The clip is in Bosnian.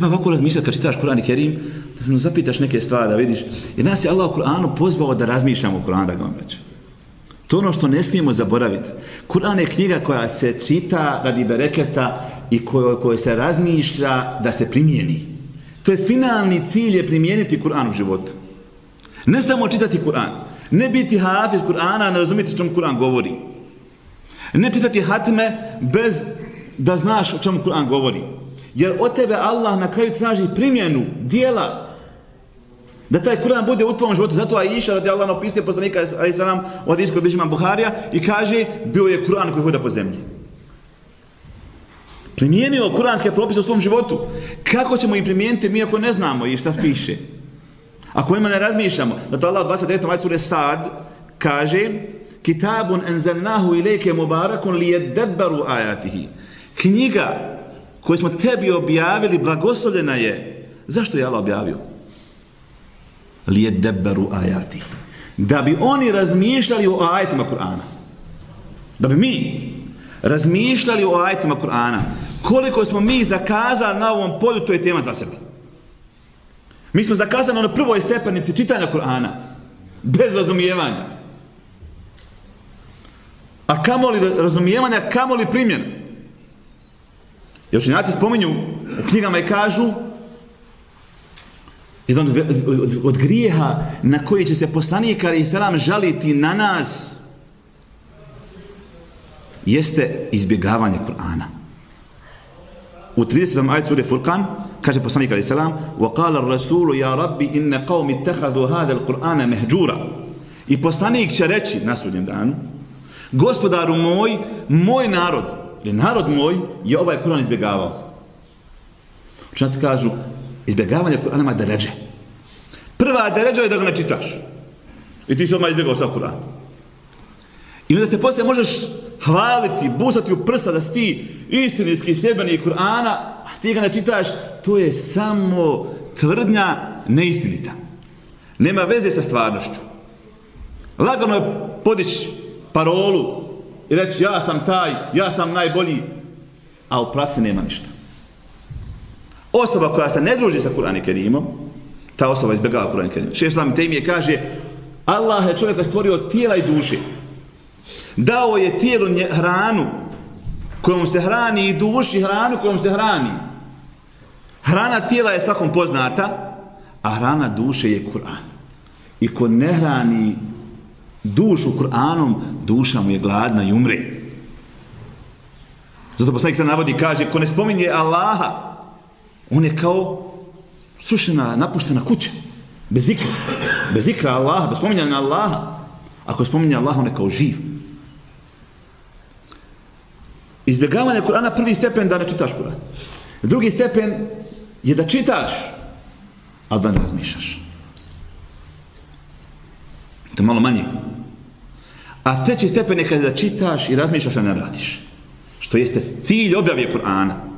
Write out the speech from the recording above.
Treba ovako razmišljati kad čitaš Kur'an i Kerim, da zapitaš neke stvari, da vidiš. Jer nas je Allah u Kur'anu pozvao da razmišljamo o Kur'anu, da ga vraća. To je ono što ne smijemo zaboraviti. Kur'an je knjiga koja se čita radi bereketa i koja se razmišlja da se primijeni. To je finalni cilj, je primijeniti Kur'an u životu. Ne samo čitati Kur'an, ne biti hafiz Kur'ana, ne razumjeti čemu Kur'an govori. Ne čitati hatme bez da znaš o čemu Kur'an govori. Jer od tebe Allah na kraju traži primjenu, dijela. Da taj Kur'an bude u tvom životu. Zato Aisha radijallahu anha opisuje poslanika alejhi selam u hadisu koji bilježi Imam Buharija i kaže bio je Kur'an koji hoda po zemlji. Primijenio kuranske propise u svom životu. Kako ćemo ih primijeniti mi ako ne znamo i šta piše? Ako ima ne razmišljamo. Zato Allah u 29. ajetu sure Sad kaže Kitabun enzelnahu ilejke mubarakun lijedebbaru ajatihi. Knjiga koju smo tebi objavili blagoslovljena je. Zašto je Allah objavio? Lijedebbaru ajatihi. Da bi oni razmišljali o ajetima Kur'ana. Da bi mi razmišljali o ajetima Kur'ana. Koliko smo mi zakazali na ovom polju, to je tema za sebe. Mi smo zakazali na prvoj stepenici čitanja Kur'ana. Bez razumijevanja. A kamoli razumijevanja, kamoli primjena. Jer učenjaci spominju u knjigama i kažu jedan od grijeha na koji će se poslanik alejhi selam žaliti na nas jeste izbjegavanje Kur'ana. U 30. ajetu sure Furqan kaže poslanik alejhi selam: "Wa qala ar-rasulu ya rabbi inna qaumi ittakhadhu hadha al-Qur'ana mahjura." I poslanik će reći na sudnjem danu: Gospodaru moj narod, ili narod moj je ovaj Kur'an izbjegavao. Učenjaci kažu izbjegavanje Kur'ana ima deređe. Prva deređa je da ga ne čitaš. I ti si odmah izbjegao sav Kur'an. I onda se poslije možeš hvaliti, busati u prsa da si ti istinski sljedbenik Kur'ana, a ti ga ne čitaš, to je samo tvrdnja neistinita. Nema veze sa stvarnošću. Lagano je podići parolu i reći ja sam taj, ja sam najbolji, a u praksi nema ništa. Osoba koja se ne druži sa Kur'anom i Kerimom, ta osoba izbjegava Kur'an i Kerim. Šejh Islam Tejmije kaže Allah je čovjeka stvorio od tijela i duše. Dao je tijelu hranu kojom se hrani i duši hranu kojom se hrani. Hrana tijela je svakom poznata, a hrana duše je Kur'an. I ko ne hrani dušu Kur'anom, duša mu je gladna i umre. Zato poslanik se navodi i kaže ko ne spominje Allaha, on je kao srušena, napuštena kuća. Bez zikra. Bez zikra Allaha, bez spominjanja Allaha. Ako spominje Allaha, on je kao živ. Izbjegavanje Kur'ana prvi stepen da ne čitaš Kur'an. Drugi stepen je da čitaš, ali da ne razmišljaš. To je malo manje. A treći stepen je kada da čitaš i razmišljaš, a ne radiš. Što jeste cilj objave Kur'ana.